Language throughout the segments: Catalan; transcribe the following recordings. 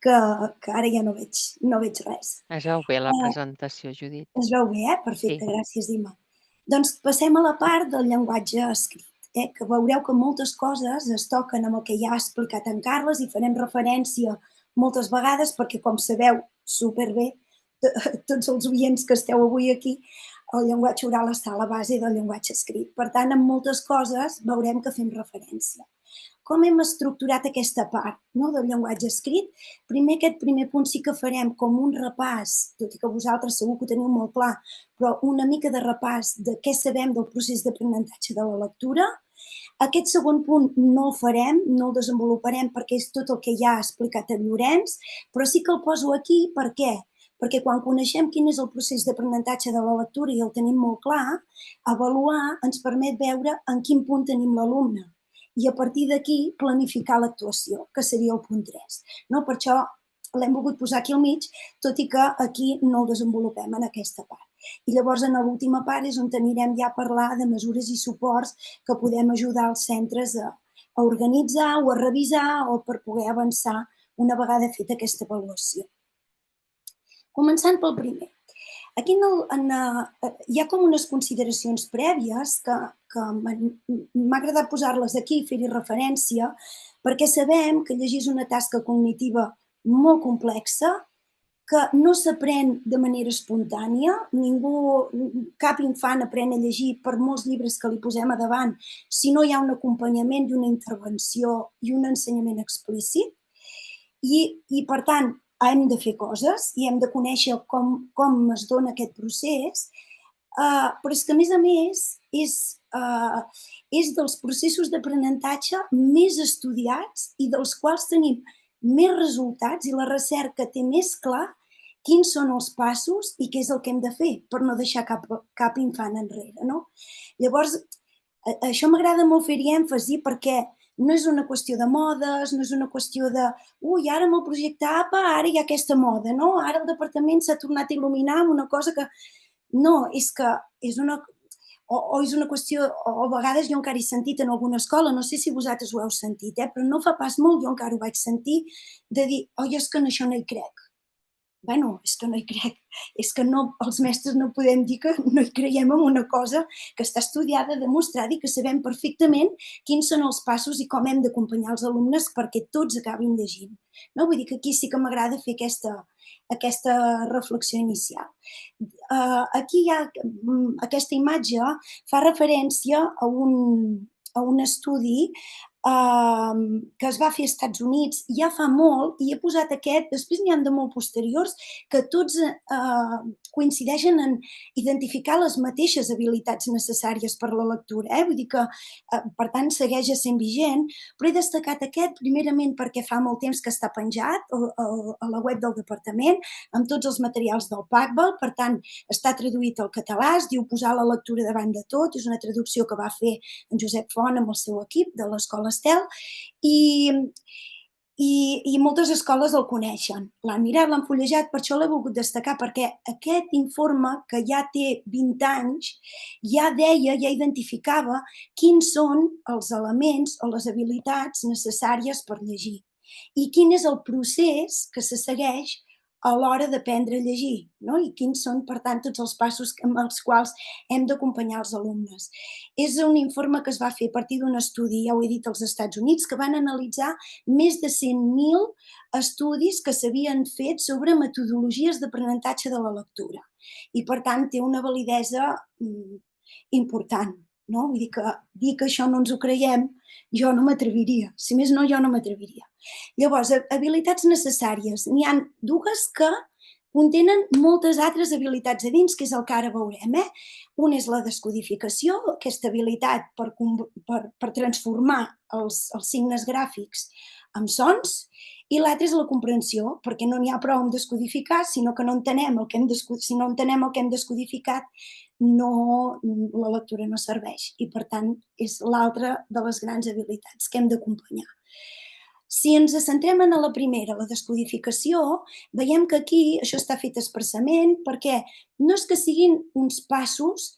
que ara ja no veig res. Es veu bé la presentació, Judit. Es veu bé, Perfecte, Sí. gràcies, Imma. Doncs passem a la part del llenguatge escrit, que veureu que moltes coses es toquen amb el que ja ha explicat en Carles i farem referència moltes vegades perquè, com sabeu superbé, tots els oients que esteu avui aquí, el llenguatge oral està a la base del llenguatge escrit. Per tant, en moltes coses veurem que fem referència. Com hem estructurat aquesta part del llenguatge escrit? Primer, aquest primer punt sí que farem com un repàs, tot i que vosaltres segur que ho teniu molt clar, però una mica de repàs de què sabem del procés d'aprenentatge de la lectura. Aquest segon punt no el farem, no el desenvoluparem perquè és tot el que ja ha explicat en Llorenç, però sí que el poso aquí, per què? Perquè quan coneixem quin és el procés d'aprenentatge de la lectura i el tenim molt clar, avaluar ens permet veure en quin punt tenim l'alumne i a partir d'aquí planificar l'actuació, que seria el punt 3. Per això l'hem volgut posar aquí al mig, tot i que aquí no el desenvolupem en aquesta part. I llavors, en l'última part és on anirem ja a parlar de mesures i suports que podem ajudar els centres a organitzar o a revisar o per poder avançar una vegada feta aquesta avaluació. Començant pel primer. Aquí hi ha com unes consideracions prèvies que m'ha agradat posar-les aquí i fer-hi referència perquè sabem que llegir és una tasca cognitiva molt complexa, que no s'aprèn de manera espontània, cap infant aprèn a llegir per molts llibres que li posem a davant si no hi ha un acompanyament i una intervenció i un ensenyament explícit. I per tant, hem de fer coses i hem de conèixer com es dona aquest procés, però és que, a més, és dels processos d'aprenentatge més estudiats i dels quals tenim més resultats i la recerca té més clar quins són els passos i què és el que hem de fer per no deixar cap infant enrere. Llavors, això m'agrada molt fer-hi èmfasi perquè no és una qüestió de modes, no és una qüestió de ara amb el projecte APA ara hi ha aquesta moda, ara el departament s'ha tornat a il·luminar amb una cosa que... No, és que és una... O és una qüestió, o a vegades jo encara he sentit en alguna escola, no sé si vosaltres ho heu sentit, però no fa pas molt, jo encara ho vaig sentir, de dir, és que en això no hi crec. Bueno, és que no hi crec, és que els mestres no podem dir que no hi creiem en una cosa que està estudiada, demostrada i que sabem perfectament quins són els passos i com hem d'acompanyar els alumnes perquè tots acabin llegint. Vull dir que aquí sí que m'agrada fer aquesta reflexió inicial. Aquí hi ha aquesta imatge, fa referència a un estudi que es va fer als Estats Units ja fa molt, i he posat aquest, després n'hi ha de molt posteriors, que tots coincideixen en identificar les mateixes habilitats necessàries per la lectura. Vull dir que, per tant, segueix sent vigent, però he destacat aquest primerament perquè fa molt temps que està penjat a la web del departament, amb tots els materials del PACBAL, per tant, està traduït al català, es diu Posar la lectura davant de tot, és una traducció que va fer en Josep Font amb el seu equip de l'Escola Estel, i moltes escoles el coneixen. L'han mirat, l'han fullejat, per això l'he volgut destacar, perquè aquest informe, que ja té 20 anys, ja deia, ja identificava quins són els elements o les habilitats necessàries per llegir i quin és el procés que se segueix a l'hora d'aprendre a llegir, i quins són, per tant, tots els passos amb els quals hem d'acompanyar els alumnes. És un informe que es va fer a partir d'un estudi, ja ho he dit, als Estats Units, que van analitzar més de 100.000 estudis que s'havien fet sobre metodologies d'aprenentatge de la lectura. I, per tant, té una validesa important. Vull dir que això no ens ho creiem, jo no m'atreviria. Si més no, jo no m'atreviria. Llavors, habilitats necessàries. N'hi ha dues que contenen moltes altres habilitats a dins, que és el que ara veurem. Una és la descodificació, aquesta habilitat per transformar els signes gràfics en sons, i l'altra és la comprensió, perquè no n'hi ha prou en descodificar, sinó que no entenem el que hem descodificat, la lectura no serveix. I, per tant, és l'altra de les grans habilitats que hem d'acompanyar. Si ens centrem en la primera, la descodificació, veiem que aquí això està fet expressament perquè no és que siguin uns passos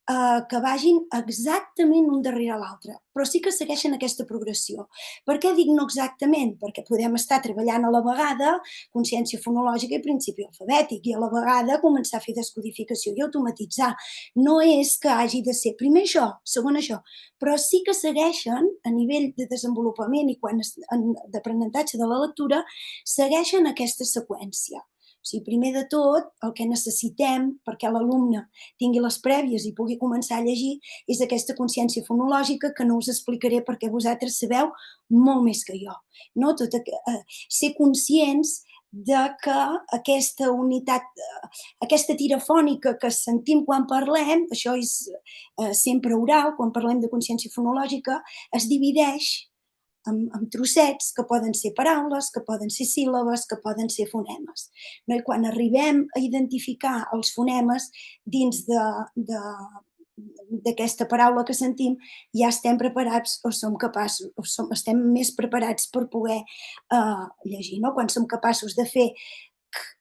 que vagin exactament un darrere l'altre, però sí que segueixen aquesta progressió. Per què dic no exactament? Perquè podem estar treballant a la vegada consciència fonològica i principi alfabètic i a la vegada començar a fer descodificació i automatitzar. No és que hagi de ser primer això, segon això, però sí que segueixen a nivell de desenvolupament i d'aprenentatge de la lectura, segueixen aquesta seqüència. O sigui, primer de tot, el que necessitem perquè l'alumne tingui les prèvies i pugui començar a llegir és aquesta consciència fonològica que no us explicaré perquè vosaltres sabeu molt més que jo. No? Ser conscients de que aquesta unitat, aquesta tira fònica que sentim quan parlem, això és sempre oral, quan parlem de consciència fonològica, es divideix amb trossets que poden ser paraules, que poden ser síl·labes, que poden ser fonemes. No? I quan arribem a identificar els fonemes dins d'aquesta paraula que sentim, ja estem preparats o som capaços, estem més preparats per poder llegir. No? Quan som capaços de fer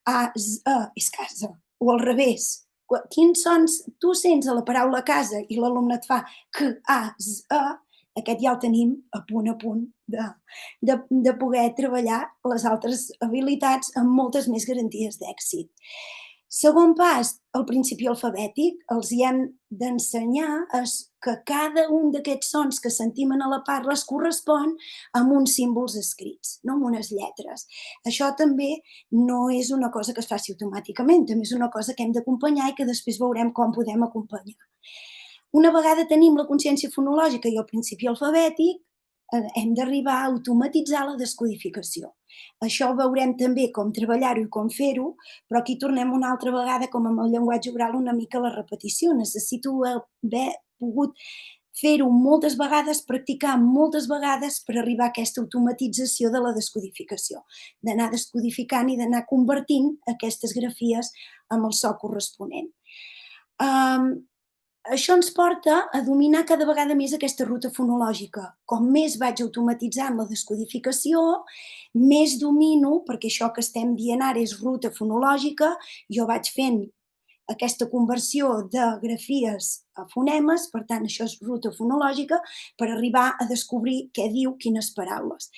a, z, a, és casa, o al revés. Quins sons tu sents a la paraula casa i l'alumne et fa que, a, z, a, aquest ja el tenim a punt de poder treballar les altres habilitats amb moltes més garanties d'èxit. Segon pas, el principi alfabètic, els hi hem d'ensenyar que cada un d'aquests sons que sentim a la parla es correspon amb uns símbols escrits, no amb unes lletres. Això també no és una cosa que es faci automàticament, també és una cosa que hem d'acompanyar i que després veurem com podem acompanyar. Una vegada tenim la consciència fonològica i el principi alfabètic, hem d'arribar a automatitzar la descodificació. Això veurem també com treballar-ho i com fer-ho, però aquí tornem una altra vegada, com amb el llenguatge oral, una mica a la repetició. Necessito haver pogut fer-ho moltes vegades, practicar moltes vegades per arribar a aquesta automatització de la descodificació, d'anar descodificant i d'anar convertint aquestes grafies amb el so corresponent. Això ens porta a dominar cada vegada més aquesta ruta fonològica. Com més vaig automatitzant la descodificació, més domino, perquè això que estem dient ara és ruta fonològica, jo vaig fent aquesta conversió de grafies a fonemes, per tant, això és ruta fonològica, per arribar a descobrir què diu quines paraules.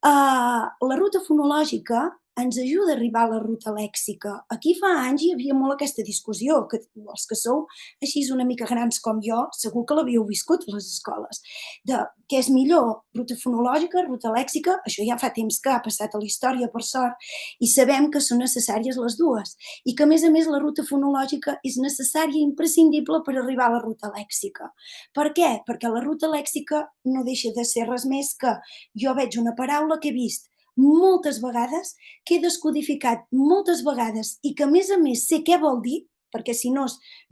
La ruta fonològica ens ajuda a arribar a la ruta lèxica. Aquí fa anys hi havia molt aquesta discussió, que els que sou així una mica grans com jo, segur que l'havíeu viscut a les escoles, de què és millor, ruta fonològica, ruta lèxica, això ja fa temps que ha passat a la història, per sort, i sabem que són necessàries les dues, i que a més la ruta fonològica és necessària i imprescindible per arribar a la ruta lèxica. Per què? Perquè la ruta lèxica no deixa de ser res més que jo veig una paraula que he vist moltes vegades, que he descodificat moltes vegades i que a més sé què vol dir, perquè si no,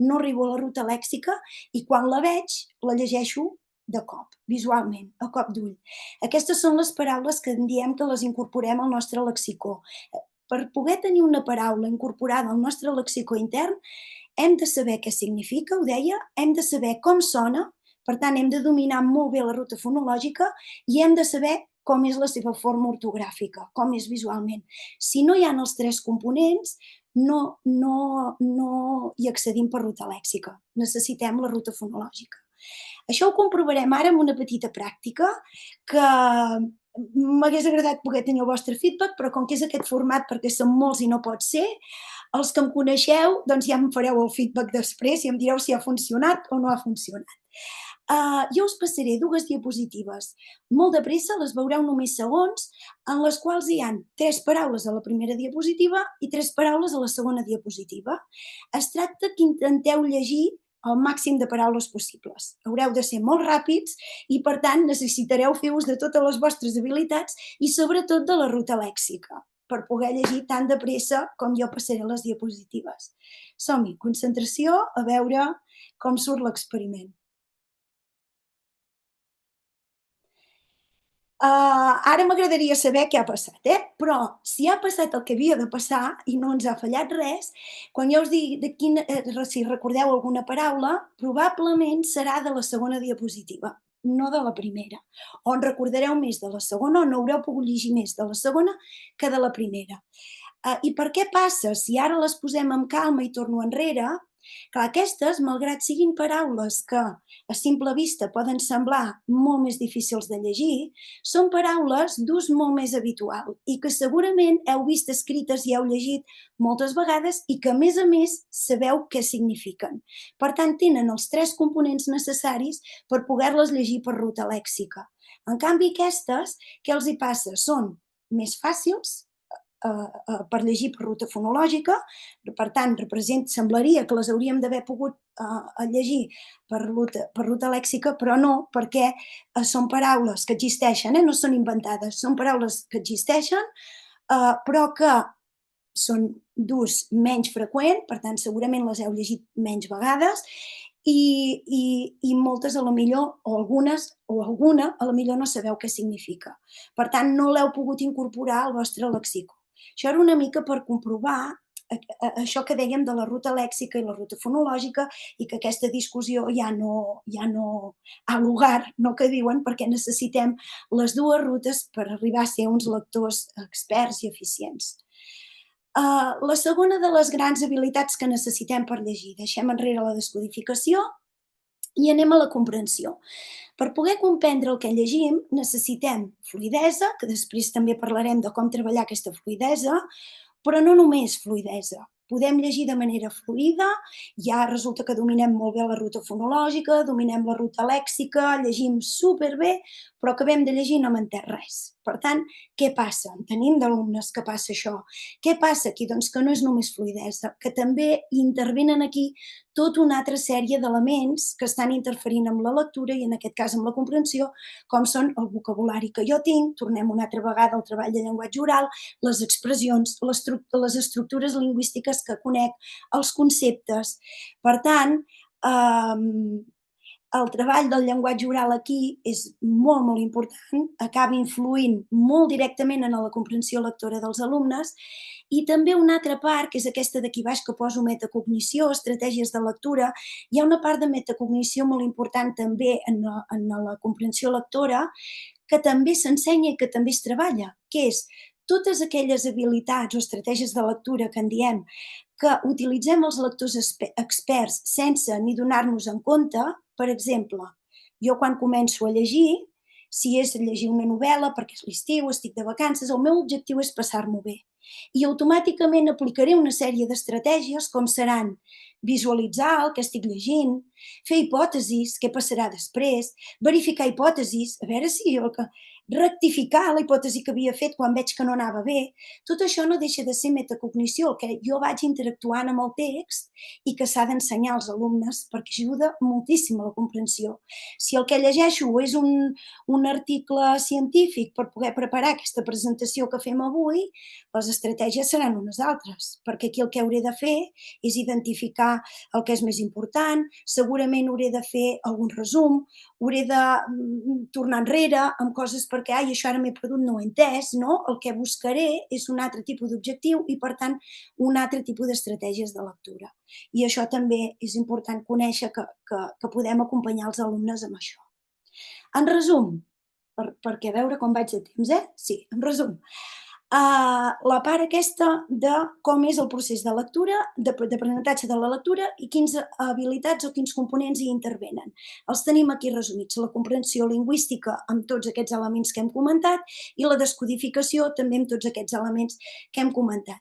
no arribo a la ruta lèxica i quan la veig la llegeixo de cop, visualment, a cop d'ull. Aquestes són les paraules que en diem que les incorporem al nostre lexicó. Per poder tenir una paraula incorporada al nostre lexicó intern, hem de saber què significa, ho deia, hem de saber com sona, per tant, hem de dominar molt bé la ruta fonològica i hem de saber com és la seva forma ortogràfica, com és visualment. Si no hi ha els tres components, no hi accedim per ruta lèxica. Necessitem la ruta fonològica. Això ho comprovarem ara amb una petita pràctica que m'hagués agradat poder tenir el vostre feedback, però com que és aquest format perquè som molts i no pot ser, els que em coneixeu doncs ja em fareu el feedback després i em direu si ha funcionat o no ha funcionat. Jo us passaré 2 diapositives. Molt de pressa, les veureu només segons, en les quals hi ha 3 paraules a la primera diapositiva i 3 paraules a la segona diapositiva. Es tracta que intenteu llegir el màxim de paraules possibles. Haureu de ser molt ràpids i, per tant, necessitareu fer ús de totes les vostres habilitats i, sobretot, de la ruta lèxica per poder llegir tan de pressa com jo passaré les diapositives. Som-hi, concentració, a veure com surt l'experiment. Ara m'agradaria saber què ha passat, però si ha passat el que havia de passar i no ens ha fallat res, quan jo us digui si recordeu alguna paraula, probablement serà de la segona diapositiva, no de la primera. O en recordareu més de la segona o no haureu pogut llegir més de la segona que de la primera. I per què passa? Si ara les posem amb calma i torno enrere, Clar, aquestes, malgrat siguin paraules que a simple vista poden semblar molt més difícils de llegir, són paraules d'ús molt més habitual i que segurament heu vist escrites i heu llegit moltes vegades i que, a més, sabeu què signifiquen. Per tant, tenen els 3 components necessaris per poder-les llegir per ruta lèxica. En canvi, aquestes, què els hi passa? Són més fàcils per llegir per ruta fonològica, per tant, semblaria que les hauríem d'haver pogut llegir per ruta lèxica, però no, perquè són paraules que existeixen, no són inventades, són paraules que existeixen, però que són d'ús menys freqüent, per tant, segurament les heu llegit menys vegades, i moltes a la millor, o alguna, a la millor no sabeu què significa. Per tant, no l'heu pogut incorporar al vostre lexicó. Això era una mica per comprovar això que dèiem de la ruta lèxica i la ruta fonològica i que aquesta discussió ja no ha lugar, no que diuen, perquè necessitem les dues rutes per arribar a ser uns lectors experts i eficients. La segona de les grans habilitats que necessitem per llegir. Deixem enrere la descodificació i anem a la comprensió. Per poder comprendre el que llegim necessitem fluïdesa, que després també parlarem de com treballar aquesta fluïdesa, però no només fluïdesa. Podem llegir de manera fluida, ja resulta que dominem molt bé la ruta fonològica, dominem la ruta lèxica, llegim superbé, però acabem de llegir i no hem entès res. Per tant, què passa? En tenim d'alumnes que passa això. Què passa aquí? Doncs que no és només fluïdesa, que també intervenen aquí tota una altra sèrie d'elements que estan interferint amb la lectura i en aquest cas amb la comprensió, com són el vocabulari que jo tinc, tornem una altra vegada al treball de llenguatge oral, les expressions, les estructures lingüístiques que conec, els conceptes. Per tant, el treball del llenguatge oral aquí és molt, molt important, acaba influint molt directament en la comprensió lectora dels alumnes i també una altra part, que és aquesta d'aquí baix que poso metacognició, estratègies de lectura, hi ha una part de metacognició molt important també en la comprensió lectora que també s'ensenya i que també es treballa, que és totes aquelles habilitats o estratègies de lectura que en diem que utilitzem els lectors experts sense ni donar-nos en compte. Per exemple, jo quan començo a llegir, si és llegir una novel·la perquè és l'estiu, estic de vacances, el meu objectiu és passar-m'ho bé. I automàticament aplicaré una sèrie d'estratègies com seran visualitzar el que estic llegint, fer hipòtesis, què passarà després, verificar hipòtesis, a veure si rectificar la hipòtesi que havia fet quan veig que no anava bé. Tot això no deixa de ser metacognició, que jo vaig interactuant amb el text i que s'ha d'ensenyar als alumnes perquè ajuda moltíssim a la comprensió. Si el que llegeixo és un article científic per poder preparar aquesta presentació que fem avui, les estratègies seran unes altres, perquè aquí el que hauré de fer és identificar el que és més important, segurament hauré de fer algun resum, hauré de tornar enrere amb coses perquè, això ara m'he perdut, no ho he entès, no? El que buscaré és un altre tipus d'objectiu i, per tant, un altre tipus d'estratègies de lectura. I això també és important conèixer que podem acompanyar els alumnes amb això. En resum, perquè a veure com vaig de temps, Sí, en resum, la part aquesta de com és el procés de lectura, d'aprenentatge de la lectura i quines habilitats o quins components hi intervenen. Els tenim aquí resumits, la comprensió lingüística amb tots aquests elements que hem comentat i la descodificació també amb tots aquests elements que hem comentat.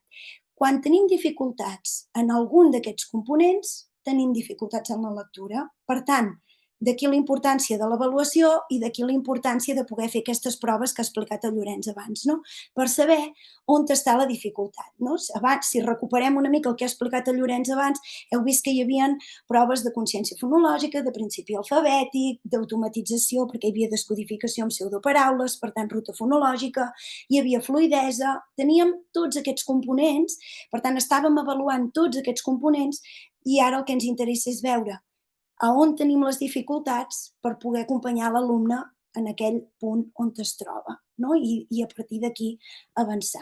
Quan tenim dificultats en algun d'aquests components, tenim dificultats en la lectura. Per tant, d'aquí la importància de l'avaluació i d'aquí la importància de poder fer aquestes proves que ha explicat el Llorenç abans, no? Per saber on està la dificultat. No? Abans, si recuperem una mica el que ha explicat el Llorenç abans, heu vist que hi havia proves de consciència fonològica, de principi alfabètic, d'automatització, perquè hi havia descodificació amb pseudoparaules, per tant, ruta fonològica, hi havia fluïdesa, teníem tots aquests components, per tant, estàvem avaluant tots aquests components i ara el que ens interessa és veure a on tenim les dificultats per poder acompanyar l'alumne en aquell punt on es troba, no? I a partir d'aquí avançar.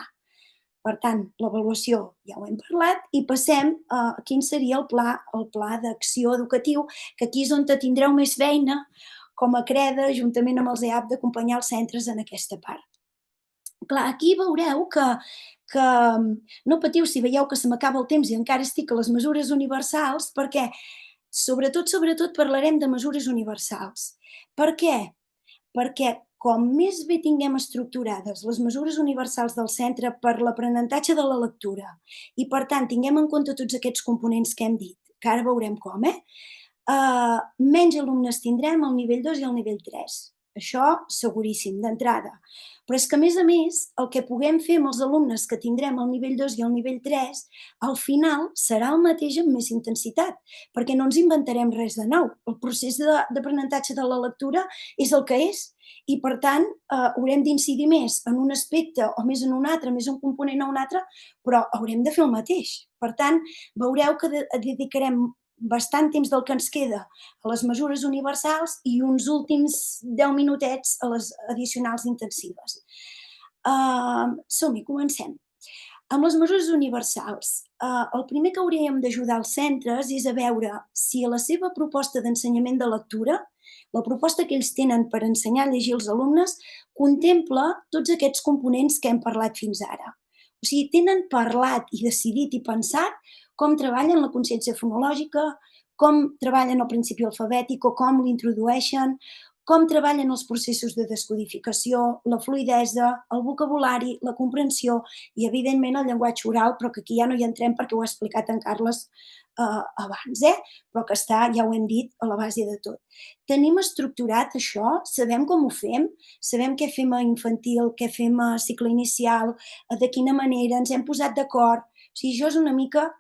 Per tant, l'avaluació ja ho hem parlat i passem a quin seria el pla d'acció educatiu, que aquí és on tindreu més feina com a CREDA, juntament amb els EAP, d'acompanyar els centres en aquesta part. Clar, aquí veureu que que no patiu si veieu que se m'acaba el temps i encara estic a les mesures universals, perquè sobretot parlarem de mesures universals. Per què? Perquè com més bé tinguem estructurades les mesures universals del centre per l'aprenentatge de la lectura i, per tant, tinguem en compte tots aquests components que hem dit, que ara veurem com, menys alumnes tindrem al nivell 2 i al nivell 3. Això seguríssim, d'entrada. Però és que, a més, el que puguem fer amb els alumnes que tindrem al nivell 2 i al nivell 3, al final serà el mateix amb més intensitat, perquè no ens inventarem res de nou. El procés d'aprenentatge de la lectura és el que és i, per tant, haurem d'incidir més en un aspecte o més en un altre, més un component o un altre, però haurem de fer el mateix. Per tant, veureu que dedicarem bastant temps del que ens queda a les mesures universals i uns últims 10 minutets a les addicionals intensives. Som-hi, comencem. Amb les mesures universals, el primer que hauríem d'ajudar els centres és a veure si a la seva proposta d'ensenyament de lectura, la proposta que ells tenen per ensenyar a llegir als alumnes, contempla tots aquests components que hem parlat fins ara. O sigui, tenen parlat i decidit i pensat com treballen la consciència fonològica, com treballen el principi alfabètic o com l'introdueixen, com treballen els processos de descodificació, la fluïdesa, el vocabulari, la comprensió i, evidentment, el llenguatge oral, però que aquí ja no hi entrem perquè ho ha explicat en Carles abans, però que està, ja ho hem dit, a la base de tot. Tenim estructurat això? Sabem com ho fem? Sabem què fem a infantil, què fem a cicle inicial, de quina manera, ens hem posat d'acord? O sigui, això és una mica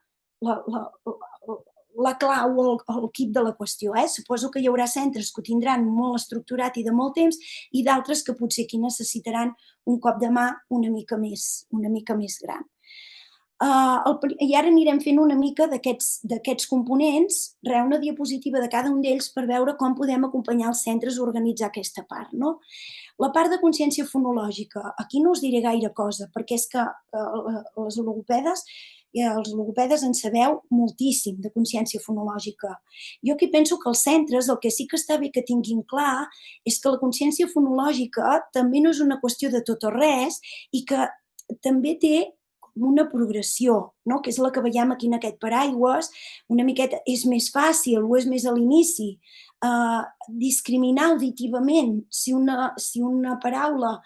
la clau o el quid de la qüestió. Suposo que hi haurà centres que ho tindran molt estructurat i de molt temps i d'altres que potser aquí necessitaran un cop de mà una mica més gran. I ara anirem fent una mica d'aquests components, una diapositiva de cada un d'ells per veure com podem acompanyar els centres a organitzar aquesta part. No? La part de consciència fonològica, aquí no us diré gaire cosa, perquè és que els logopedes en sabeu moltíssim de consciència fonològica. Jo aquí penso que els centres el que sí que està bé que tinguin clar és que la consciència fonològica també no és una qüestió de tot o res i que també té una progressió, no? Que és la que veiem aquí en aquest paraigües, una miqueta és més fàcil o és més a l'inici discriminar auditivament si una paraula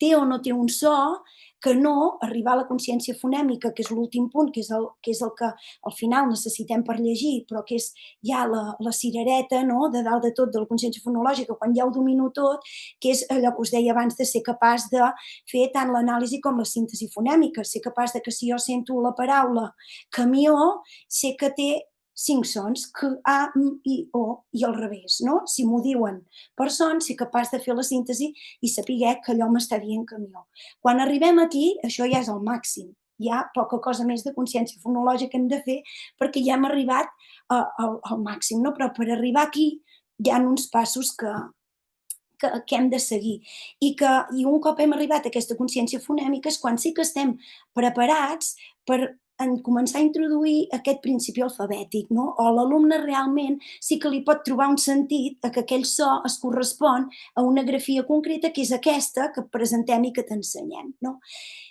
té o no té un so, que no arribar a la consciència fonèmica, que és l'últim punt, que és el que al final necessitem per llegir, però que és ja la cirereta, no?, de dalt de tot de la consciència fonològica, quan ja ho domino tot, que és allò que us deia abans de ser capaç de fer tant l'anàlisi com la síntesi fonèmica, ser capaç de que si jo sento la paraula camió, sé que té 5 sons, que, a, i, o, i al revés, no? Si m'ho diuen per son, ser capaç de fer la síntesi i saber que allò m'està dient camió. Quan arribem aquí, això ja és el màxim. Hi ha poca cosa més de consciència fonològica que hem de fer perquè ja hem arribat al màxim, no? Però per arribar aquí hi ha uns passos que hem de seguir. I un cop hem arribat a aquesta consciència fonèmica és quan sí que estem preparats per començar a introduir aquest principi alfabètic, no? O l'alumne realment sí que li pot trobar un sentit a que aquell so es correspon a una grafia concreta que és aquesta que presentem i que t'ensenyem, no?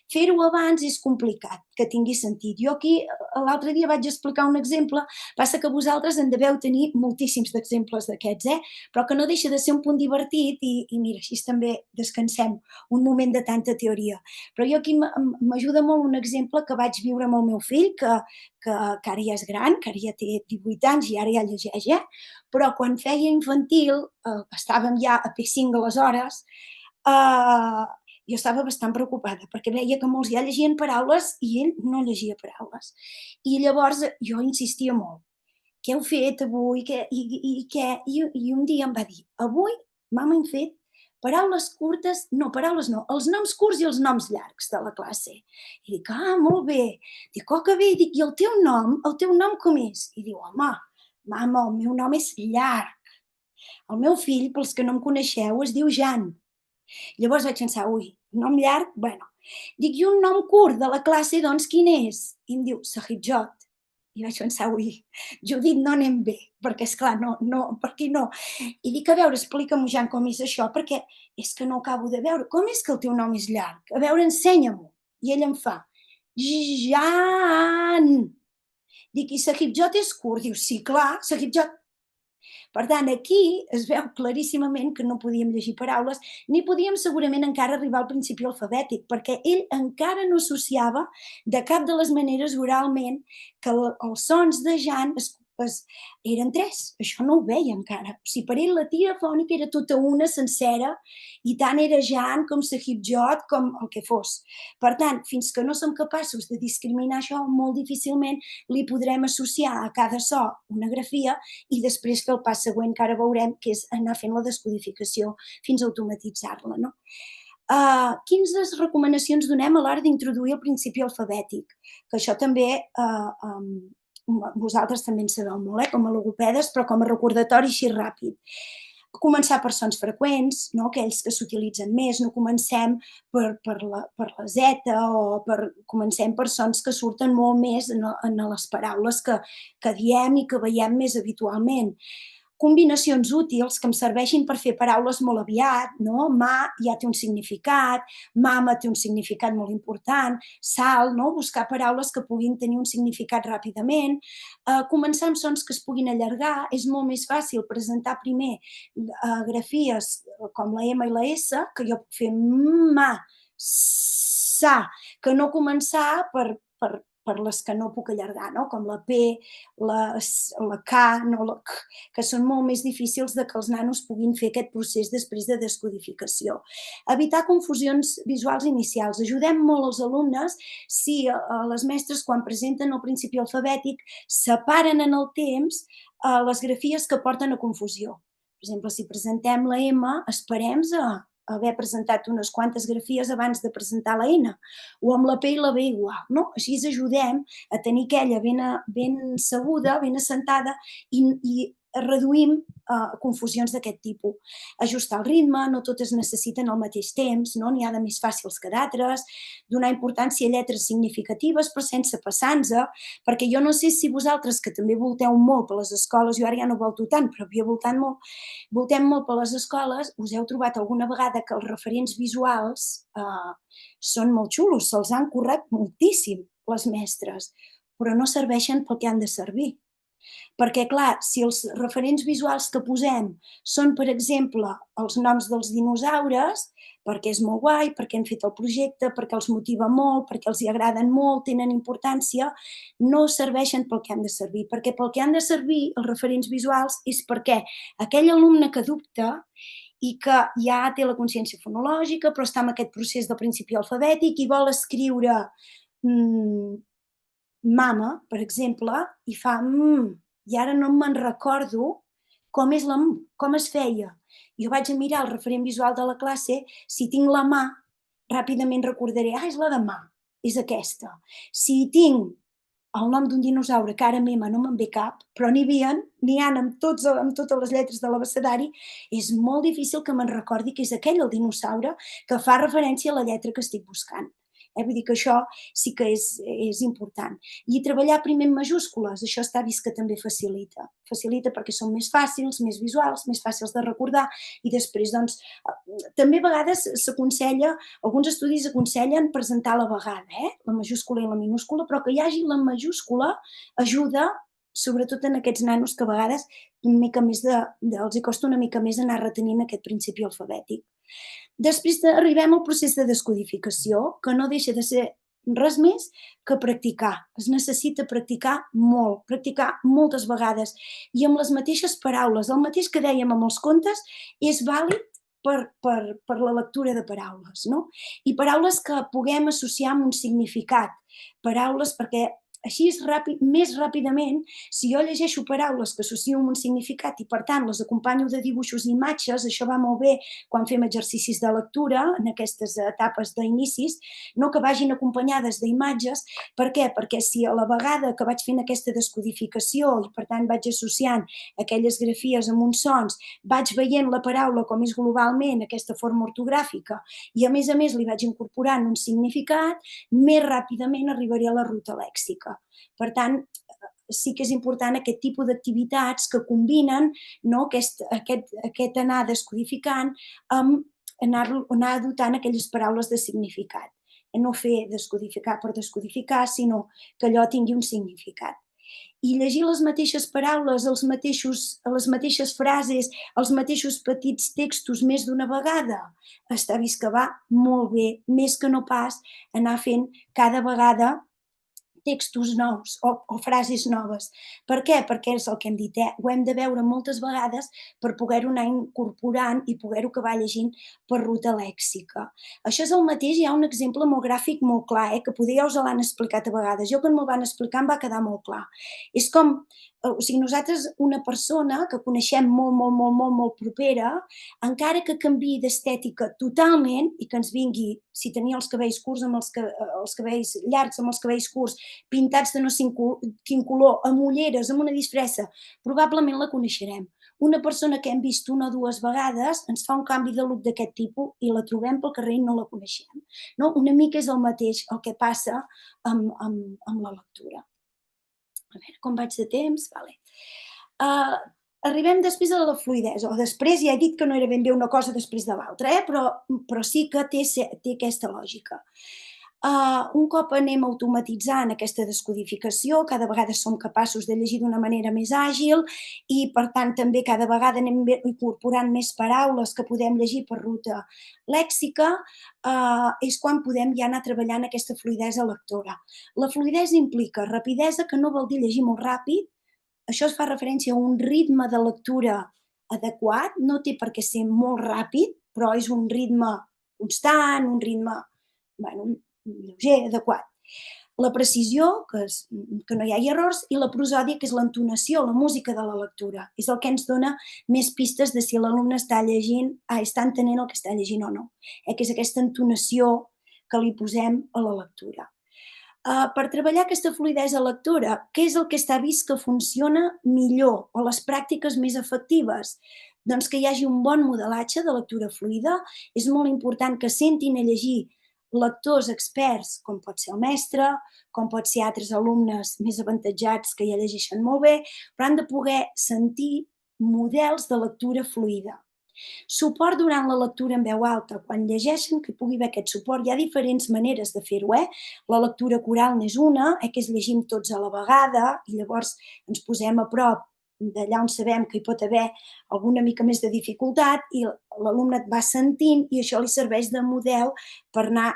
Fer-ho abans és complicat, que tingui sentit. Jo aquí l'altre dia vaig explicar un exemple, passa que vosaltres en deveu tenir moltíssims d'exemples d'aquests, però que no deixa de ser un punt divertit i mira, així també descansem un moment de tanta teoria. Però jo aquí m'ajuda molt un exemple que vaig viure amb el meu fill, que ara ja és gran, que ara ja té 18 anys i ara ja llegeix, però quan feia infantil, estàvem ja a P5 aleshores, jo estava bastant preocupada perquè veia que molts ja llegien paraules i ell no llegia paraules. I llavors jo insistia molt. Què heu fet avui? I un dia em va dir, avui, mama, hem fet paraules curtes, paraules no, els noms curts i els noms llargs de la classe. I dic, molt bé. Dic, que bé. Dic, i el teu nom com és? I diu, home, mama, el meu nom és llarg. El meu fill, pels que no em coneixeu, es diu Jan. Llavors vaig pensar, nom llarg, bueno. Dic, i un nom curt de la classe, doncs, quin és? I em diu, Sahidjot. I vaig pensar, Judit, no anem bé, perquè, esclar, no, per aquí no. I dic, a veure, explica'm, Jan, com és això, perquè és que no acabo de veure. Com és que el teu nom és llarg? A veure, ensenya-m'ho. I ell em fa, Jan. Dic, i Sahibjot és curt? Diu, sí, clar, Sahibjot. Per tant, aquí es veu claríssimament que no podíem llegir paraules, ni podíem segurament encara arribar al principi alfabètic, perquè ell encara no associava de cap de les maneres oralment que els sons de Jan eren tres. Això no ho veia encara. O sigui, per ell la tira fònica era tota una sencera i tant era Jan com Sahibjot com el que fos. Per tant, fins que no som capaços de discriminar això, molt difícilment li podrem associar a cada so una grafia i després fer el pas següent que ara veurem, que és anar fent la descodificació fins a automatitzar-la. No? Quines recomanacions donem a l'hora d'introduir el principi alfabètic? Que això també vosaltres també en sabeu molt, com a logopedes, però com a recordatori així ràpid. Començar per sons freqüents, no? Aquells que s'utilitzen més, no comencem per la Z comencem per sons que surten molt més en les paraules que diem i que veiem més habitualment. Combinacions útils que em serveixin per fer paraules molt aviat, no? Ma ja té un significat, mama té un significat molt important, sal, no? Buscar paraules que puguin tenir un significat ràpidament, començar amb sons que es puguin allargar, és molt més fàcil presentar primer grafies com la M i la S, que jo puc fer ma, sa, que no començar per les que no puc allargar, no? Com la P, la K, no? La K, que són molt més difícils de que els nanos puguin fer aquest procés després de descodificació. Evitar confusions visuals inicials. Ajudem molt els alumnes si les mestres, quan presenten el principi alfabètic, separen en el temps les grafies que porten a confusió. Per exemple, si presentem la M, esperem a haver presentat unes quantes grafies abans de presentar la N, o amb la P i la B igual, no? Així ajudem a tenir aquella ben seguda, ben assentada i reduïm confusions d'aquest tipus. Ajustar el ritme, no totes necessiten al mateix temps, no? N'hi ha de més fàcils que d'altres, donar importància a lletres significatives però sense passar-nos, perquè jo no sé si vosaltres, que també volteu molt per les escoles, jo ara ja no volto tant, però havia voltat molt, voltem molt per les escoles, us heu trobat alguna vegada que els referents visuals són molt xulos, se'ls han currat moltíssim les mestres, però no serveixen pel que han de servir. Perquè, clar, si els referents visuals que posem són, per exemple, els noms dels dinosaures, perquè és molt guai, perquè han fet el projecte, perquè els motiva molt, perquè els hi agraden molt, tenen importància, no serveixen pel que han de servir. Perquè pel que han de servir els referents visuals és perquè aquell alumne que dubta i que ja té la consciència fonològica, però està en aquest procés del principi alfabètic i vol escriure mama, per exemple, i fa i ara no me'n recordo com es feia. Jo vaig a mirar el referent visual de la classe, si tinc la mà, ràpidament recordaré, és la de mà, és aquesta. Si tinc el nom d'un dinosaure, que ara mema no me'n ve cap, però n'hi ha amb totes les lletres de l'abecedari, és molt difícil que me'n recordi que és aquell el dinosaure que fa referència a la lletra que estic buscant. Vull dir que això sí que és important. I treballar primer en majúscules, això està vist que també facilita. Facilita perquè són més fàcils, més visuals, més fàcils de recordar i després, doncs, també a vegades s'aconsella, alguns estudis aconsellen presentar a la vegada, la majúscula i la minúscula, però que hi hagi la majúscula ajuda, sobretot en aquests nanos que a vegades una mica més els hi costa una mica més anar retenint aquest principi alfabètic. Després arribem al procés de descodificació, que no deixa de ser res més que practicar. Es necessita practicar molt, practicar moltes vegades i amb les mateixes paraules. El mateix que dèiem amb els contes és vàlid per la lectura de paraules, no? I paraules que puguem associar amb un significat. Paraules perquè així més ràpidament, si jo llegeixo paraules que associo amb un significat i per tant les acompanyo de dibuixos i imatges, això va molt bé quan fem exercicis de lectura en aquestes etapes d'inicis, no que vagin acompanyades d'imatges. Per què? Perquè si a la vegada que vaig fent aquesta descodificació i per tant vaig associant aquelles grafies amb uns sons, vaig veient la paraula com és globalment aquesta forma ortogràfica i a més li vaig incorporant un significat, més ràpidament arribaré a la ruta lèxica. Per tant, sí que és important aquest tipus d'activitats que combinen, no, aquest anar descodificant amb anar dotant aquelles paraules de significat. no fer descodificar per descodificar, sinó que allò tingui un significat. I llegir les mateixes paraules, les mateixes frases, els mateixos petits textos més d'una vegada, està vist que va molt bé, més que no pas anar fent cada vegada textos nous o frases noves. Per què? Perquè és el que hem dit, ho hem de veure moltes vegades per poder-ho anar incorporant i poder-ho acabar llegint per ruta lèxica. Això és el mateix, hi ha un exemple molt gràfic molt clar, que poder ja us l'han explicat a vegades. Jo quan me'l van explicar em va quedar molt clar. És com, o sigui, nosaltres, una persona que coneixem molt, molt, molt, molt, molt propera, encara que canviï d'estètica totalment i que ens vingui, si tenia els cabells curts amb els cabells llargs amb els cabells curts, pintats de no sé quin color, amb ulleres, amb una disfressa, probablement la coneixerem. Una persona que hem vist una o dues vegades ens fa un canvi de look d'aquest tipus i la trobem pel carrer i no la coneixem. No? Una mica és el mateix el que passa amb la lectura. A veure, com vaig de temps? Vale. Arribem després a la fluïdesa, o després ja he dit que no era ben bé una cosa després de l'altra, però sí que té aquesta lògica. Un cop anem automatitzant aquesta descodificació, cada vegada som capaços de llegir d'una manera més àgil i, per tant, també cada vegada anem incorporant més paraules que podem llegir per ruta lèxica, és quan podem ja anar treballant aquesta fluïdesa lectora. La fluïdesa implica rapidesa, que no vol dir llegir molt ràpid, això es fa referència a un ritme de lectura adequat, no té per què ser molt ràpid, però és un ritme constant, un ritme, bueno, lleuger, adequat. La precisió, que no hi hagi errors, i la prosòdia, que és l'entonació, la música de la lectura. És el que ens dona més pistes de si l'alumne està entenent el que està llegint o no. Que és aquesta entonació que li posem a la lectura. Per treballar aquesta fluïdesa lectora, què és el que està vist que funciona millor o les pràctiques més efectives? Doncs que hi hagi un bon modelatge de lectura fluida. És molt important que sentin a llegir lectors experts, com pot ser el mestre, com pot ser altres alumnes més avantatjats que ja llegeixen molt bé, però han de poder sentir models de lectura fluida. Suport durant la lectura en veu alta. Quan llegeixen, que hi pugui haver aquest suport. Hi ha diferents maneres de fer-ho. La lectura coral n'és una, que és llegim tots a la vegada i llavors ens posem a prop d'allà on sabem que hi pot haver alguna mica més de dificultat i l'alumne et va sentint i això li serveix de model per anar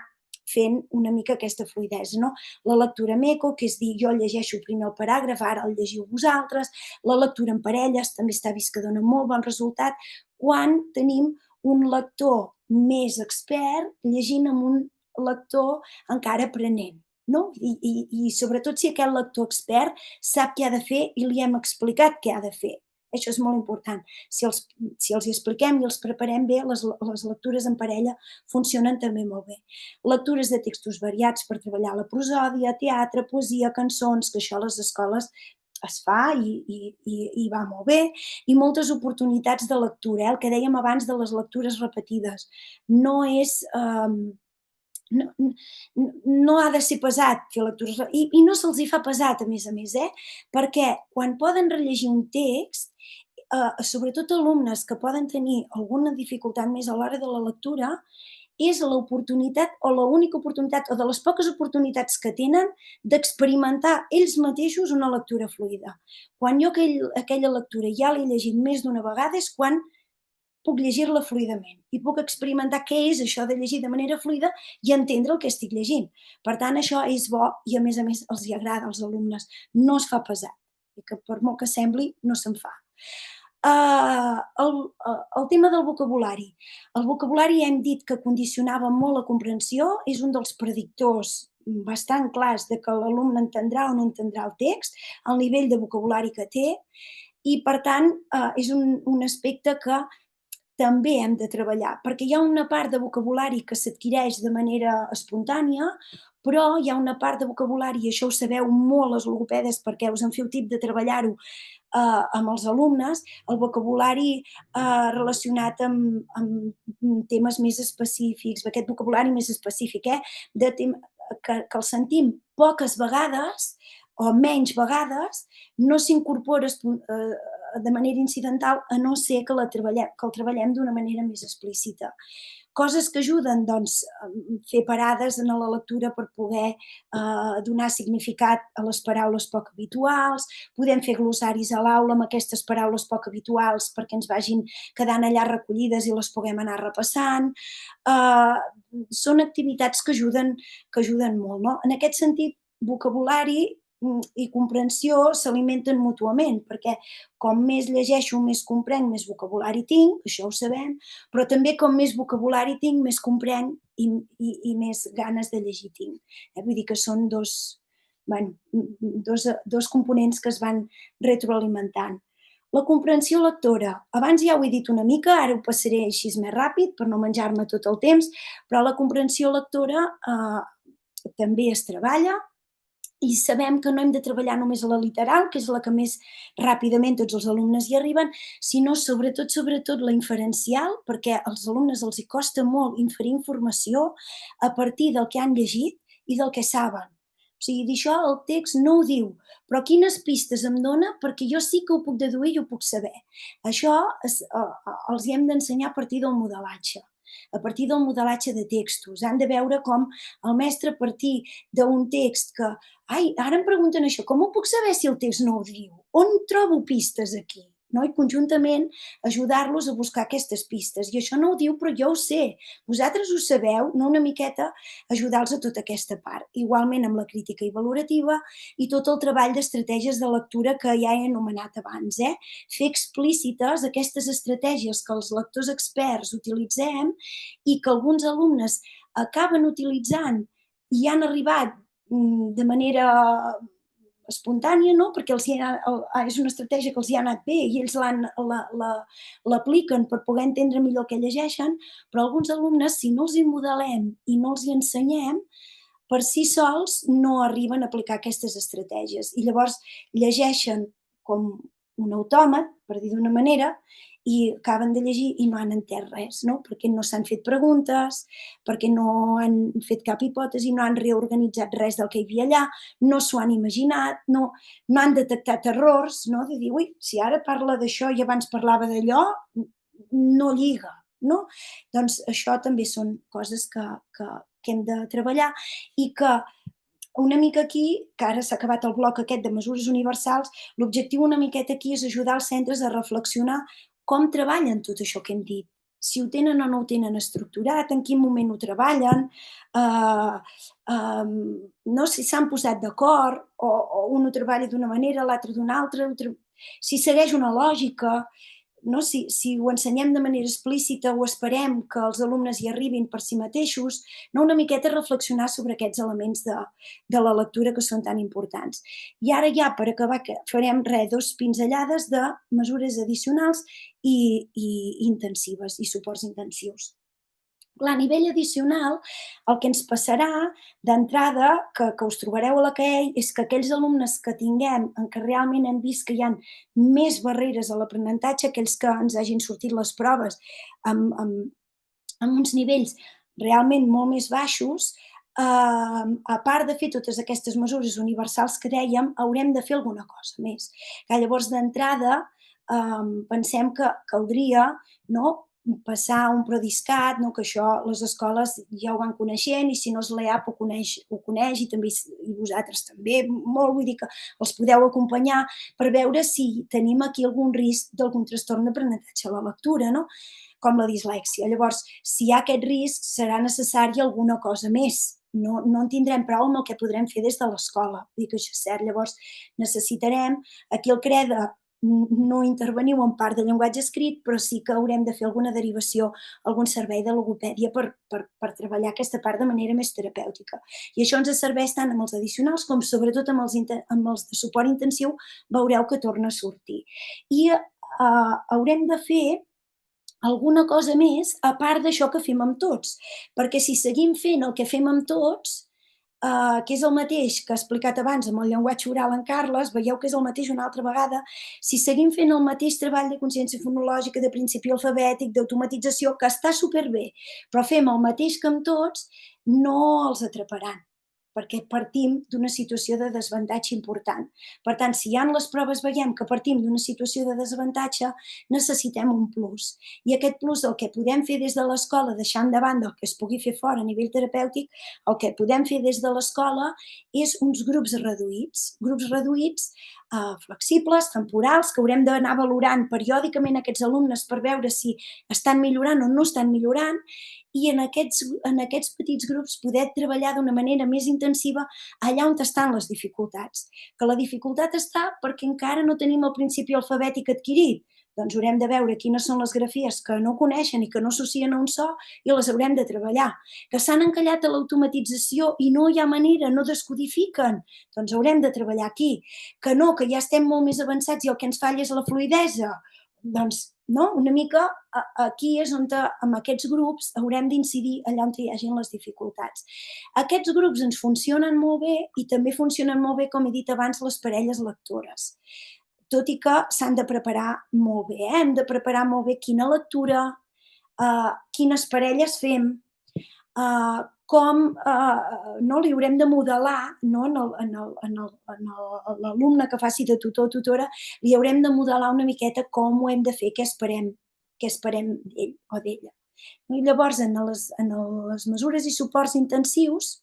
fent una mica aquesta fluïdesa. No? La lectura en eco, que és dir, jo llegeixo primer el paràgraf, ara el llegiu vosaltres. La lectura en parelles també està vist que dona molt bon resultat quan tenim un lector més expert llegint amb un lector encara aprenent. No? I sobretot si aquest lector expert sap què ha de fer i li hem explicat què ha de fer. Això és molt important. Si els expliquem i els preparem bé, les lectures en parella funcionen també molt bé. Lectures de textos variats per treballar la prosòdia, teatre, poesia, cançons, que això a les escoles es fa i va molt bé, i moltes oportunitats de lectura, el que dèiem abans de les lectures repetides. No és... No ha de ser pesat fer lectures, i no se'ls hi fa pesat, a més, perquè quan poden rellegir un text, sobretot alumnes que poden tenir alguna dificultat més a l'hora de la lectura, és l'oportunitat o l'única oportunitat o de les poques oportunitats que tenen d'experimentar ells mateixos una lectura fluida. Quan jo aquella lectura ja l'he llegit més d'una vegada és quan puc llegir-la fluidament i puc experimentar què és això de llegir de manera fluida i entendre el que estic llegint. Per tant, això és bo i, a més, els hi agrada als alumnes. No es fa pesat, i que per molt que sembli, no se'n fa. El tema del vocabulari. El vocabulari ja hem dit que condicionava molt la comprensió, és un dels predictors bastant clars de que l'alumne entendrà o no entendrà el text, el nivell de vocabulari que té, i per tant és un aspecte que també hem de treballar, perquè hi ha una part de vocabulari que s'adquireix de manera espontània, però hi ha una part de vocabulari, i això ho sabeu molt les logopedes perquè us en feu tip de treballar-ho amb els alumnes, el vocabulari relacionat amb temes més específics, aquest vocabulari més específic, que el sentim poques vegades o menys vegades, no s'incorpora de manera incidental, a no ser que el treballem d'una manera més explícita. Coses que ajuden, doncs, fer parades en la lectura per poder donar significat a les paraules poc habituals, podem fer glossaris a l'aula amb aquestes paraules poc habituals perquè ens vagin quedant allà recollides i les puguem anar repassant. Són activitats que ajuden molt, no? En aquest sentit, vocabulari i comprensió s'alimenten mútuament, perquè com més llegeixo, més comprenc, més vocabulari tinc, això ho sabem, però també com més vocabulari tinc, més comprenc i més ganes de llegir tinc. Vull dir que són bueno, dos components que es van retroalimentant. La comprensió lectora. Abans ja ho he dit una mica, ara ho passaré així més ràpid per no menjar-me tot el temps, però la comprensió lectora també es treballa i sabem que no hem de treballar només a la literal, que és la que més ràpidament tots els alumnes hi arriben, sinó sobretot la inferencial, perquè als alumnes els hi costa molt inferir informació a partir del que han llegit i del que saben. O sigui, d'això el text no ho diu, però quines pistes em dona perquè jo sí que ho puc deduir i ho puc saber. Això els hi hem d'ensenyar a partir del modelatge, a partir del modelatge de textos. Han de veure com el mestre, a partir d'un text que ai, ara em pregunten això, com ho puc saber si el text no ho diu? On trobo pistes aquí? No? I conjuntament ajudar-los a buscar aquestes pistes. I això no ho diu, però jo ho sé. Vosaltres ho sabeu, no una miqueta ajudar-los a tota aquesta part. Igualment amb la crítica i valorativa i tot el treball d'estratègies de lectura que ja he anomenat abans. Fer explícites aquestes estratègies que els lectors experts utilitzem i que alguns alumnes acaben utilitzant i han arribat de manera espontània, no? Perquè és una estratègia que els hi ha anat bé i ells l'apliquen per poder entendre millor el que llegeixen, però alguns alumnes, si no els hi modelem i no els hi ensenyem, per si sols no arriben a aplicar aquestes estratègies. I llavors llegeixen com un autòmat, per dir d'una manera, i acaben de llegir i no han entès res, no? Perquè no s'han fet preguntes, perquè no han fet cap hipòtesi, no han reorganitzat res del que hi havia allà, no s'ho han imaginat, no han detectat errors, no? De dir, ui, si ara parla d'això i abans parlava d'allò, no lliga, no? Doncs això també són coses que hem de treballar i que una mica aquí, que ara s'ha acabat el bloc aquest de mesures universals, l'objectiu una miqueta aquí és ajudar els centres a reflexionar com treballen tot això que hem dit, si ho tenen o no ho tenen estructurat, en quin moment ho treballen, no si s'han posat d'acord o un ho treballa d'una manera, l'altre d'una altra, si segueix una lògica, no? Si ho ensenyem de manera explícita o esperem que els alumnes hi arribin per si mateixos, no? Una miqueta reflexionar sobre aquests elements de la lectura que són tan importants. I ara ja, per acabar, farem dos pinzellades de mesures addicionals i intensives i suports intensius. Clar, a nivell addicional, el que ens passarà d'entrada, que us trobareu a la CAEI, és que aquells alumnes que tinguem, en què realment hem vist que hi ha més barreres a l'aprenentatge, aquells que ens hagin sortit les proves amb uns nivells realment molt més baixos, a part de fer totes aquestes mesures universals que dèiem, haurem de fer alguna cosa més. Llavors, d'entrada, pensem que caldria, no?, passar un Prodiscat, no? Que això les escoles ja ho van coneixent i si no és l'EAP ho coneix i també i vosaltres també, molt, vull dir que els podeu acompanyar per veure si tenim aquí algun risc d'algun trastorn d'aprenentatge a la lectura, no? Com la dislèxia. Llavors, si hi ha aquest risc, serà necessària alguna cosa més. No en tindrem prou amb el que podrem fer des de l'escola. Vull dir que això és cert. Llavors, necessitarem, aquí el CREDA no interveniu en part de llenguatge escrit, però sí que haurem de fer alguna derivació, algun servei de logopèdia per treballar aquesta part de manera més terapèutica. I això ens serveix tant amb els addicionals com sobretot amb els de suport intensiu, veureu que torna a sortir. I haurem de fer alguna cosa més a part d'això que fem amb tots, perquè si seguim fent el que fem amb tots, que és el mateix que he explicat abans amb el llenguatge oral en Carles, veieu que és el mateix una altra vegada, si seguim fent el mateix treball de consciència fonològica, de principi alfabètic, d'automatització, que està superbé, però fem el mateix que amb tots, no els atraparan. perquè partim d'una situació de desavantatge important. Per tant, si ja en les proves veiem que partim d'una situació de desavantatge, necessitem un plus. I aquest plus el que podem fer des de l'escola, deixant de banda el que es pugui fer fora a nivell terapèutic, el que podem fer des de l'escola és uns grups reduïts flexibles, temporals, que haurem d'anar valorant periòdicament aquests alumnes per veure si estan millorant o no estan millorant, i en aquests petits grups poder treballar d'una manera més intensiva allà on estan les dificultats. Que la dificultat està perquè encara no tenim el principi alfabètic adquirit, doncs haurem de veure quines són les grafies que no coneixen i que no associen a un so i les haurem de treballar. Que s'han encallat a l'automatització i no hi ha manera, no descodifiquen, doncs haurem de treballar aquí. Que no, que ja estem molt més avançats i el que ens falla és la fluïdesa, doncs no, una mica aquí és on amb aquests grups haurem d'incidir allà on hi hagin les dificultats. Aquests grups ens funcionen molt bé i també funcionen molt bé, com he dit abans, les parelles lectores. Tot i que s'han de preparar molt bé, hem de preparar molt bé quina lectura, quines parelles fem, com no, li haurem de modelar, no, l'alumne que faci de tutor o tutora, li haurem de modelar una miqueta com ho hem de fer, què esperem d'ell o d'ella. I llavors, en les mesures i suports intensius,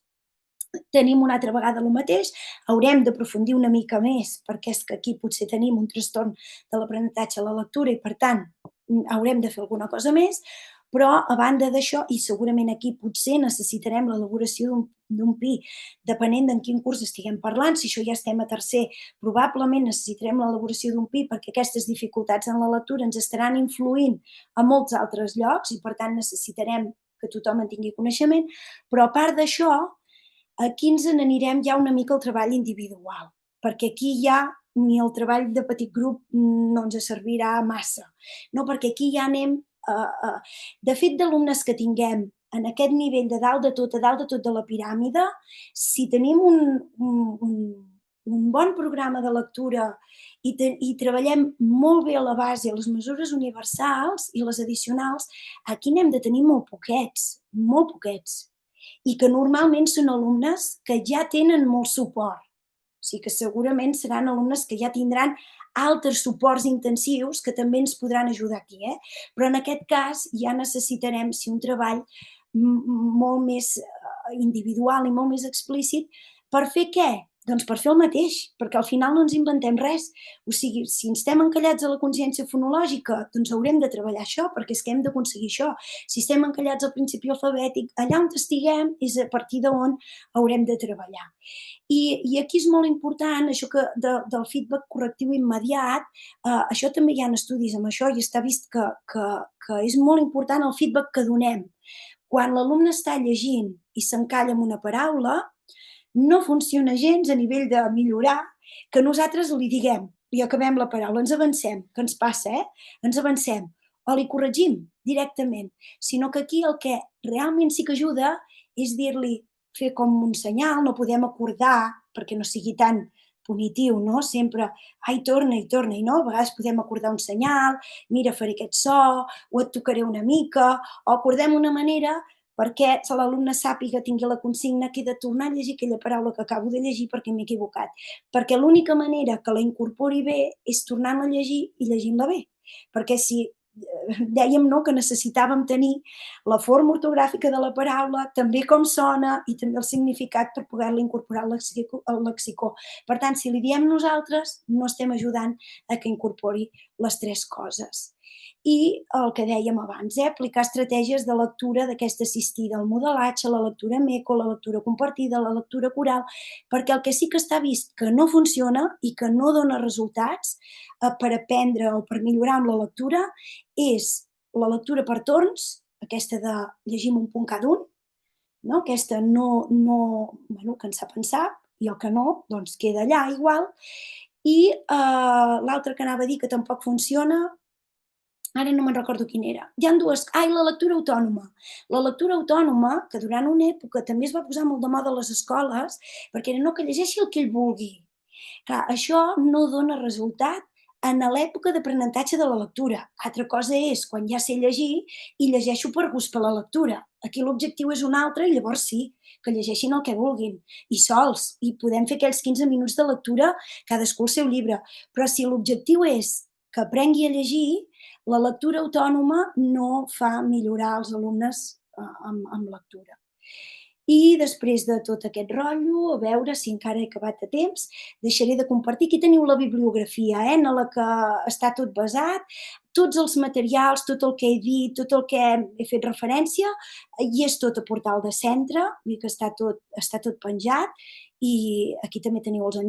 tenim una altra vegada el mateix, haurem d'aprofundir una mica més, perquè és que aquí potser tenim un trastorn de l'aprenentatge a la lectura i, per tant, haurem de fer alguna cosa més, però a banda d'això, i segurament aquí potser necessitarem l'elaboració d'un PI, depenent d'en quin curs estiguem parlant, si això ja estem a tercer, probablement necessitarem l'elaboració d'un PI perquè aquestes dificultats en la lectura ens estaran influint a molts altres llocs i per tant necessitarem que tothom en tingui coneixement, però a part d'això, aquí ens n'anirem ja una mica al treball individual, perquè aquí ja ni el treball de petit grup no ens servirà massa, no? Perquè aquí ja anem de fet, d'alumnes que tinguem en aquest nivell de dalt de tot, a dalt de tot de la piràmide, si tenim un bon programa de lectura i treballem molt bé a la base les mesures universals i les addicionals, aquí n'hem de tenir molt poquets, i que normalment són alumnes que ja tenen molt suport. O sigui que segurament seran alumnes que ja tindran altres suports intensius que també ens podran ajudar aquí, però en aquest cas ja necessitarem un treball molt més individual i molt més explícit per fer què? Doncs per fer el mateix, perquè al final no ens inventem res. O sigui, si estem encallats a la consciència fonològica, doncs haurem de treballar això, perquè és que hem d'aconseguir això. Si estem encallats al principi alfabètic, allà on estiguem és a partir d'on haurem de treballar. I aquí és molt important això del feedback correctiu immediat, això també hi ha estudis amb això i està vist que és molt important el feedback que donem. Quan l'alumne està llegint i s'encalla amb una paraula, no funciona gens a nivell de millorar que nosaltres li diguem, li acabem la paraula, ens avancem, que ens passa, ens avancem, o li corregim directament, sinó que aquí el que realment sí que ajuda és dir-li, fer com un senyal, no podem acordar perquè no sigui tan punitiu, no? Sempre, torna i no? A vegades podem acordar un senyal, mira, faré aquest so, o et tocaré una mica, o acordem una manera perquè l'alumne sàpiga, tingui la consigna que he de tornar a llegir aquella paraula que acabo de llegir perquè m'he equivocat. Perquè l'única manera que la incorpori bé és tornant-la a llegir i llegint-la bé. Perquè si dèiem que necessitàvem tenir la forma ortogràfica de la paraula, també com sona i també el significat per poder-la incorporar al lexicó. Per tant, si li diem nosaltres, no estem ajudant a que incorpori les tres coses. I el que dèiem abans, aplicar estratègies de lectura d'aquesta assistida, el modelatge, la lectura meco, la lectura compartida, la lectura coral, perquè el que sí que està vist que no funciona i que no dona resultats per aprendre o per millorar amb la lectura és la lectura per torns, aquesta de llegim un punt cada un, no? Aquesta que ens sap pensar, i el que no, doncs queda allà igual. I l'altre que anava a dir que tampoc funciona, ara no me'n recordo quina era. Hi ha dues... i la lectura autònoma. La lectura autònoma, que durant una època també es va posar molt de moda a les escoles, perquè era que llegeixi el que ell vulgui. Clar, això no dona resultat en l'època d'aprenentatge de la lectura. Altra cosa és quan ja sé llegir i llegeixo per gust per la lectura. Aquí l'objectiu és un altre i llavors sí, que llegeixin el que vulguin, i sols, i podem fer aquells 15 minuts de lectura, cadascú el seu llibre. Però si l'objectiu és que aprengui a llegir, la lectura autònoma no fa millorar els alumnes amb lectura. I després de tot aquest rotllo, a veure si encara he acabat a temps, deixaré de compartir. Aquí teniu la bibliografia, en la que està tot basat, tots els materials, tot el que he dit, tot el que he fet referència, i és tot a Portal de Centre, vull dir que està tot penjat, i aquí també teniu els enllaços